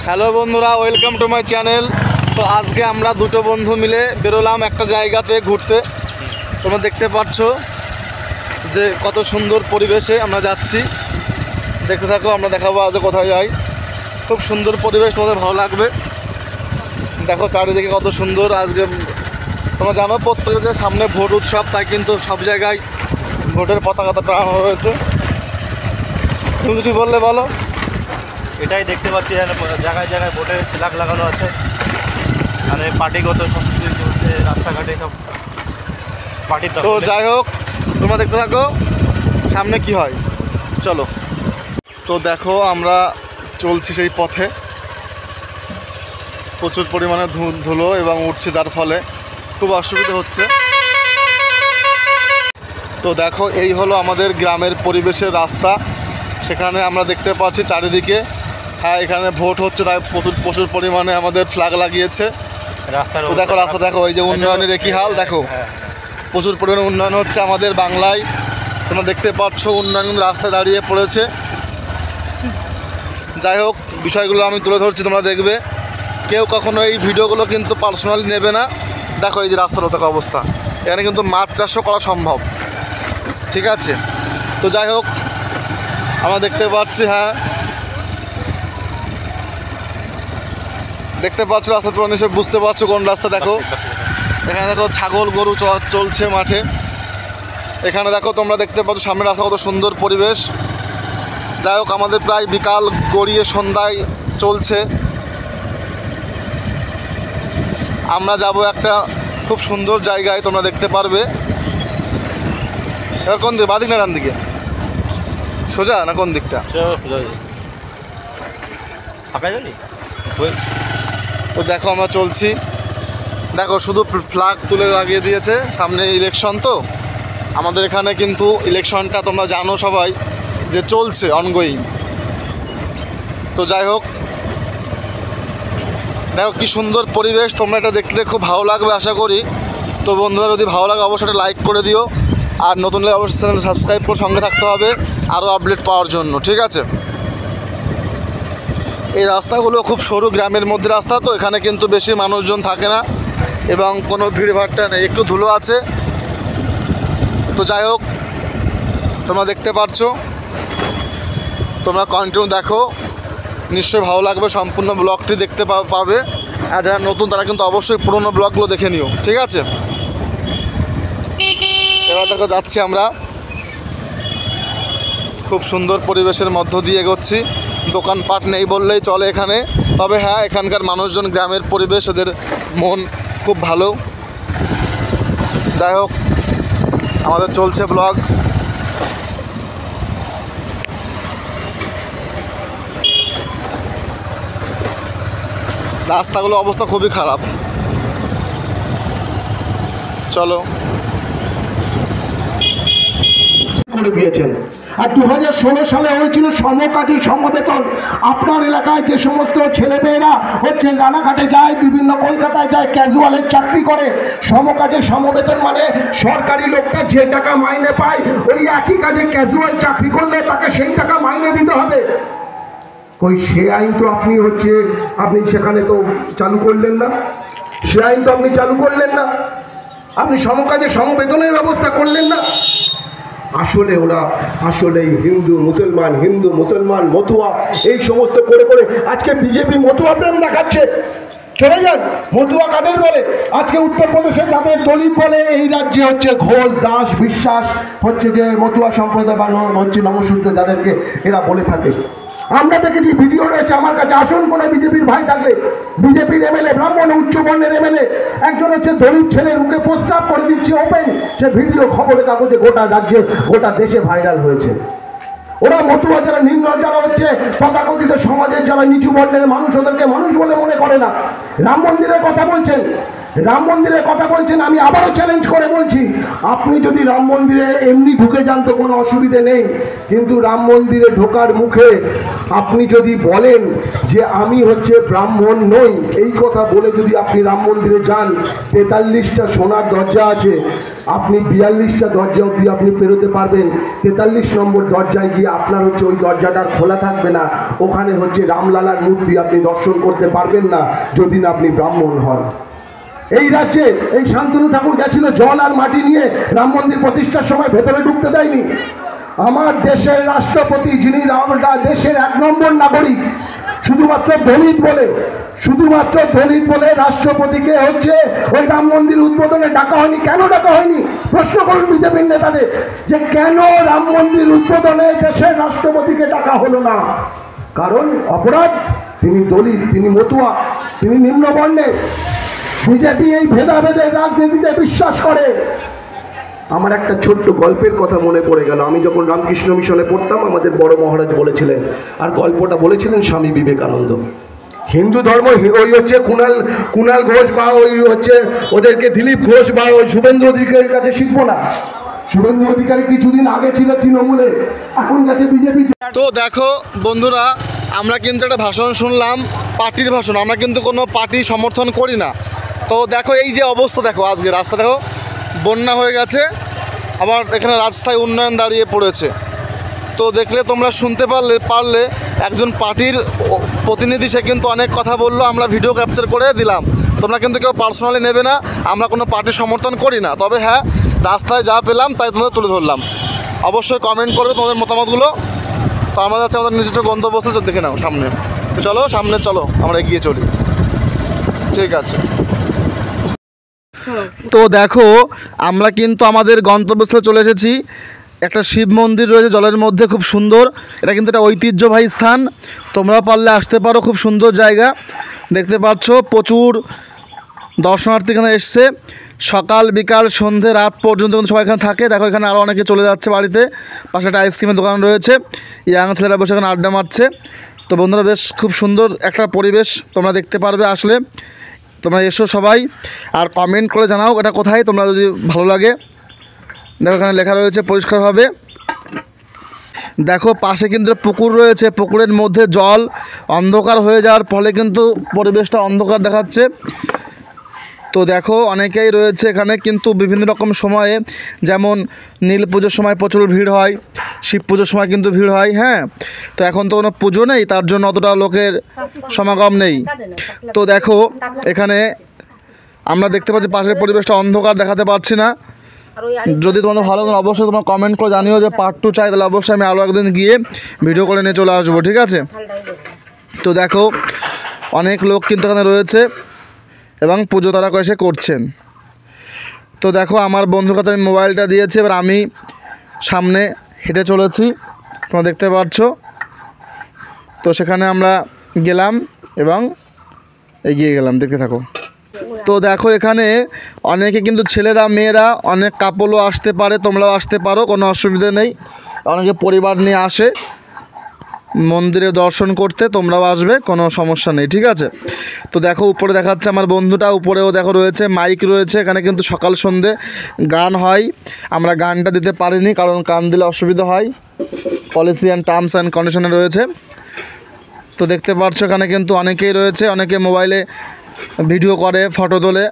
Hello বন্ধুরা, welcome to my channel. তো আজকে আমরা দুটো বন্ধু মিলে বেরোলাম একটা জায়গাতে ঘুরতে। তোমরা দেখতে পাচ্ছ যে কত সুন্দর পরিবেশে আমরা যাচ্ছি। দেখতে থাকো, আমরা দেখাবো আজ কোথায় যাই। খুব সুন্দর পরিবেশ, তোমাদের ভালো লাগবে। দেখো চারিদিকে কত সুন্দর। আজকে তোমরা জানো প্রত্যেকের সামনে ভোট উৎসব, তাই কিন্তু সব জায়গায় ভোটের পতাকা টানানো রয়েছে। তুমি কিছু বললে বলো। এটাই দেখতে পাচ্ছি জায়গায় জায়গায় ভোটের ফ্ল্যাগ লাগানো আছে, মানে পার্টিগত সব কিছুই চলছে রাস্তাঘাটে সব পার্টির। তো যাই হোক, তোমরা দেখতে থাকো সামনে কি হয়, চলো। তো দেখো আমরা চলছি সেই পথে, প্রচুর পরিমাণে ধুলো এবং উঠছে, যার ফলে খুব অসুবিধা হচ্ছে। তো দেখো এই হলো আমাদের গ্রামের পরিবেশের রাস্তা। সেখানে আমরা দেখতে পাচ্ছি চারিদিকে, হ্যাঁ এখানে ভোট হচ্ছে, তাই প্রচুর পরিমাণে আমাদের ফ্ল্যাগ লাগিয়েছে রাস্তার। তো দেখো রাস্তা দেখো, এই যে উন্নয়নের একই হাল। দেখো প্রচুর পরিমাণে উন্নয়ন হচ্ছে আমাদের বাংলায়। তোমরা দেখতে পাচ্ছ উন্নয়ন রাস্তায় দাঁড়িয়ে পড়েছে। যাই হোক, বিষয়গুলো আমি তুলে ধরছি, তোমরা দেখবে। কেউ কখনো এই ভিডিওগুলো কিন্তু পার্সোনালি নেবে না। দেখো এই যে রাস্তার দেখো অবস্থা, এখানে কিন্তু মাছ চাষও করা সম্ভব, ঠিক আছে। তো যাই হোক, আমরা দেখতে পাচ্ছি, হ্যাঁ দেখতে পাচ্ছ রাস্তা, তোমরা নিশ্চয়ই বুঝতে পারছো কোন রাস্তা। দেখো এখানে দেখো ছাগল গরু চলছে মাঠে। এখানে দেখো তোমরা দেখতে পাচ্ছ সামনের রাস্তা, কত সুন্দর পরিবেশ। যাই হোক, আমাদের প্রায় বিকাল গড়িয়ে সন্ধ্যায় চলছে। আমরা যাব একটা খুব সুন্দর জায়গায়, তোমরা দেখতে পারবে। এবার কোন দিকে, বাদিক না ডান দিকে, সোজা না কোন দিকটা? তো দেখো আমরা চলছি। দেখো শুধু ফ্ল্যাগ তুলে লাগিয়ে দিয়েছে, সামনে ইলেকশন। তো আমাদের এখানে কিন্তু ইলেকশনটা তোমরা জানো সবাই যে চলছে, অনগোয়িং। তো যাই হোক, দেখো কি সুন্দর পরিবেশ। তোমরা এটা দেখলে খুব ভালো লাগবে আশা করি। তো বন্ধুরা, যদি ভালো লাগে অবশ্যই লাইক করে দিও, আর নতুন হলে অবশ্যই চ্যানেল সাবস্ক্রাইব করে সঙ্গে থাকতে হবে আরও আপডেট পাওয়ার জন্য, ঠিক আছে। এই রাস্তাগুলো খুব সরু, গ্রামের মধ্যে রাস্তা, তো এখানে কিন্তু বেশি মানুষজন থাকে না এবং কোনো ভিড়ভাড়টা নেই, একটু ধুলো আছে। তো যাই হোক, তোমরা দেখতে পারছো, তোমরা কন্টিনিউ দেখো, নিশ্চয়ই ভালো লাগবে। সম্পূর্ণ ব্লগটি দেখতে পাবে। আর যারা নতুন তারা কিন্তু অবশ্যই পুরোনো ব্লগগুলো দেখে নিও, ঠিক আছে। এবার দেখো যাচ্ছি আমরা, খুব সুন্দর পরিবেশের মধ্য দিয়ে এগোচ্ছি। দোকানপাট নেই বললেই চলে এখানে, তবে হ্যাঁ এখানকার মানুষজন, গ্রামের পরিবেশ, এদের মন খুব ভালো। যাই হোক, আমাদের চলছে ব্লগ। রাস্তাগুলো অবস্থা খুবই খারাপ, চলো। করে দিয়েছেন। আর 2016 সালে হয়েছিল সমকাজী সমবেতন। আপনার এলাকায় যে সমস্ত ছেলেমেয়েরা হচ্ছে রানাঘাটে যায়, বিভিন্ন কলকাতায় যায়, ক্যাজুয়ালের চাকরি করে, সমকাজের সমবেতন মানে সরকারি লোকটা যে টাকা মাইনে পায়, ওই একই কাজে ক্যাজুয়াল চাকরি করলে তাকে সেই টাকা মাইনে দিতে হবে। ওই সে আইন তো আপনি সেখানে তো চালু করলেন না, সে আইন তো আপনি চালু করলেন না, আপনি সমকাজে সমবেতনের ব্যবস্থা করলেন না। আসলে হিন্দু মুসলমান মতুয়া এই সমস্ত করে করে আজকে বিজেপি মতুয়া প্রেম দেখাচ্ছে। চলে যান, মতুয়া কাদের বলে? আজকে উত্তরপ্রদেশে যাদের দলিত বলে, এই রাজ্যে হচ্ছে ঘোষ, দাস, বিশ্বাস হচ্ছে যে মতুয়া সম্প্রদায় বা হচ্ছে নমশূদ্র, যাদেরকে এরা বলে থাকে। আমরা দেখেছি, ভিডিও রয়েছে আমার কাছে। আসুন কোনো বিজেপির ভাই থাকলে, বিজেপির এমএলএ, ব্রাহ্মণ উচ্চ বর্ণের এমএলএ, একজন হচ্ছে দলিত ছেলের মুখে প্রস্রাব করে দিচ্ছে ওপেন, সে ভিডিও খবরের কাগজে গোটা রাজ্যে গোটা দেশে ভাইরাল হয়েছে। ওরা মতুয়া যারা নিম্ন, যারা হচ্ছে তথাকথিত সমাজের যারা নিচু বর্ণের মানুষ, ওদেরকে মানুষ বলে মনে করে না। রাম মন্দিরের কথা বলছেন, রাম মন্দিরের কথা বলছেন, আমি আবারও চ্যালেঞ্জ করে বলছি, আপনি যদি রাম মন্দিরে এমনি ঢুকে যান তো কোনো অসুবিধে নেই, কিন্তু রাম মন্দিরে ঢোকার মুখে আপনি যদি বলেন যে আমি হচ্ছে ব্রাহ্মণ নই, এই কথা বলে যদি আপনি রাম মন্দিরে যান, 43টা সোনার দরজা আছে, আপনি 42টা দরজা অবধি আপনি পেরোতে পারবেন, 43 নম্বর দরজায় গিয়ে আপনার হচ্ছে ওই দরজাটা খোলা থাকবে না, ওখানে হচ্ছে রামলালার মূর্তি আপনি দর্শন করতে পারবেন না যদি না আপনি ব্রাহ্মণ হন। এই রাজ্যে এই শান্তনু ঠাকুর গেছিল জল আর মাটি নিয়ে, রাম মন্দির প্রতিষ্ঠার সময় ভেতরে ঢুকতে দেয়নি। আমার দেশের রাষ্ট্রপতি, যিনি দেশের 1 নম্বর নাগরিক, শুধুমাত্র দলিত বলে রাষ্ট্রপতিকে হচ্ছে ওই রাম মন্দির উদ্বোধনে ডাকা হয়নি। কেন ডাকা হয়নি? প্রশ্ন করুন বিজেপির নেতাদের যে কেন রাম মন্দির উদ্বোধনে দেশের রাষ্ট্রপতিকে ডাকা হলো না। কারণ অপরাধ, তিনি দলিত, তিনি মতুয়া, তিনি নিম্নবর্ণের। বিজেপি এই ভেদাভেদের রাজনীতিতে বিশ্বাস করে। আমার একটা ছোট্ট গল্পের কথা মনে পড়ে গেল। আমি যখন রামকৃষ্ণ মিশনে পড়তাম, আমাদের বড় মহারাজ বলেছিলেন, আর গল্পটা বলেছিলেন স্বামী বিবেকানন্দ। হিন্দু ধর্ম ওই হচ্ছে কুণাল ঘোষ বা ওই হচ্ছে ওদেরকে দিলীপ ঘোষ বা ওই শুভেন্দু অধিকারীর কাছে শিখবো না। শুভেন্দু অধিকারী কিছুদিন আগে ছিল তৃণমূলে, এখন গেছে বিজেপি। তো দেখো বন্ধুরা, আমরা কিন্তু একটা ভাষণ শুনলাম, পার্টির ভাষণ। আমরা কিন্তু কোনো পার্টি সমর্থন করি না। তো দেখো এই যে অবস্থা, দেখো আজকে রাস্তা দেখো বন্যা হয়ে গেছে, আবার এখানে রাস্তায় উন্নয়ন দাঁড়িয়ে পড়েছে। তো দেখলে তোমরা শুনতে পারলে একজন পার্টির প্রতিনিধি, সে কিন্তু অনেক কথা বললো, আমরা ভিডিও ক্যাপচার করে দিলাম। তোমরা কিন্তু কেউ পার্সোনালি নেবে না, আমরা কোনো পার্টি সমর্থন করি না। তবে হ্যাঁ, রাস্তায় যা পেলাম তাই তোমাদের তুলে ধরলাম। অবশ্যই কমেন্ট করবে তোমাদের মতামতগুলো। তো আমরা যাচ্ছি আমাদের নিজস্ব গন্তব্যস্থলে, দেখে নাও সামনে। তো চলো সামনে, চলো আমরা এগিয়ে চলি। ঠিক আছে। তো দেখো আমরা কিন্তু আমাদের গন্তব্যস্থলে চলে এসেছি। একটা শিব মন্দির রয়েছে জলের মধ্যে, খুব সুন্দর। এটা কিন্তু একটা ঐতিহ্যবাহী স্থান, তোমরা পারলে আসতে পারো, খুব সুন্দর জায়গা। দেখতে পাচ্ছ প্রচুর দর্শনার্থী এখানে এসছে, সকাল বিকাল সন্ধে রাত পর্যন্ত কিন্তু সবাই এখানে থাকে। দেখো এখানে আরও অনেকে চলে যাচ্ছে বাড়িতে। পাশে একটা আইসক্রিমের দোকান রয়েছে, ইয়াং ছেলেরা বসে এখানে আড্ডা মারছে। তো বন্ধুরা, বেশ খুব সুন্দর একটা পরিবেশ তোমরা দেখতে পারবে আসলে। তোমরা এসো সবাই, আর কমেন্ট করে জানাও এটা কোথায়, তোমরা যদি ভালো লাগে। দেখো এখানে লেখা রয়েছে পরিষ্কারভাবে। দেখো পাশে কিন্তু পুকুর রয়েছে, পুকুরের মধ্যে জল অন্ধকার হয়ে যাওয়ার ফলে কিন্তু পরিবেশটা অন্ধকার দেখাচ্ছে। তো দেখো অনেকেই রয়েছে এখানে, কিন্তু বিভিন্ন রকম সময়ে, যেমন নীল পুজোর সময় প্রচুর ভিড় হয়, শিব পুজোর সময় কিন্তু ভিড় হয়। হ্যাঁ, তো এখন তো কোনো পুজো নেই, তার জন্য অতটা লোকের সমাগম নেই। তো দেখো এখানে আমরা দেখতে পাচ্ছি পাশের পরিবেশটা অন্ধকার, দেখাতে পারছি না। যদি তোমাদের ভালো লাগে অবশ্যই তোমরা কমেন্ট করে জানিও যে পার্ট 2 চাই, তাহলে অবশ্যই আমি আরও একদিন গিয়ে ভিডিও করে নিয়ে চলে আসবো। ঠিক আছে। তো দেখো অনেক লোক কিন্তু এখানে রয়েছে এবং পুজো তারা এসে করছেন। তো দেখো আমার বন্ধুর কাছে আমি মোবাইলটা দিয়েছি, এবার আমি সামনে হেঁটে চলেছি, তোমরা দেখতে পাচ্ছ। তো সেখানে আমরা গেলাম এবং এগিয়ে গেলাম, দেখতে থাকো। তো দেখো এখানে অনেকে কিন্তু ছেলেরা মেয়েরা অনেক কাপলও আসতে পারে, তোমরাও আসতে পারো, কোনো অসুবিধা নেই। অনেকে পরিবার নিয়ে আসে মন্দিরে দর্শন করতে, তোমরাও আসবে, কোনো সমস্যা নেই। ঠিক আছে। তো দেখো উপরে দেখাচ্ছে আমার বন্ধুটা, উপরেও দেখো রয়েছে মাইক রয়েছে। এখানে কিন্তু সকাল সন্ধে গান হয়, আমরা গানটা দিতে পারিনি কারণ গান দিলে অসুবিধা হয়, পলিসি অ্যান্ড টার্মস অ্যান্ড কন্ডিশনে রয়েছে। তো দেখতে পাচ্ছ এখানে কিন্তু অনেকেই রয়েছে, অনেকে মোবাইলে ভিডিও করে, ফটো তোলে।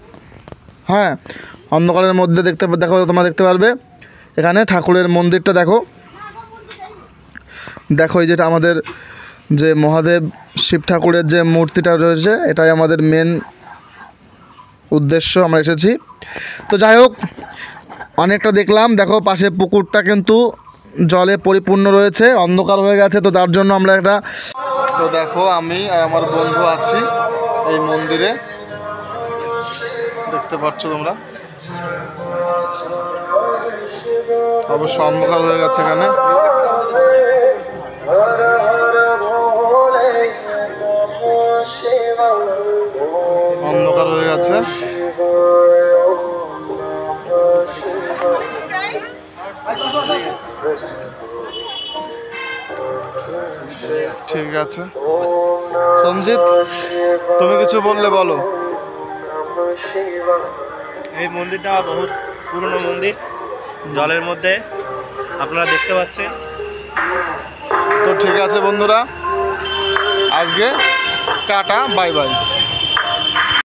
হ্যাঁ, অন্ধকারের মধ্যে দেখো তোমরা দেখতে পারবে এখানে ঠাকুরের মন্দিরটা। দেখো দেখো এই যেটা আমাদের যে মহাদেব শিব ঠাকুরের যে মূর্তিটা রয়েছে, এটাই আমাদের মেন উদ্দেশ্য, আমরা এসেছি। তো যাই হোক, অনেকটা দেখলাম। দেখো পাশে পুকুরটা কিন্তু জলে পরিপূর্ণ রয়েছে, অন্ধকার হয়ে গেছে, তো তার জন্য আমরা একটা। তো দেখো আমি আর আমার বন্ধু আছি এই মন্দিরে, দেখতে পাচ্ছ তোমরা। অবশ্য অন্ধকার হয়ে গেছে এখানে, অন্ধকার হয়ে গেছে। ঠিক আছে সঞ্জিত, তুমি কিছু বললে বলো। এই মন্দিরটা বহুত পুরনো মন্দির, জলের মধ্যে আপনারা দেখতে পাচ্ছেন। তো ঠিক আছে বন্ধুরা, আজকে টাটা, বাই বাই।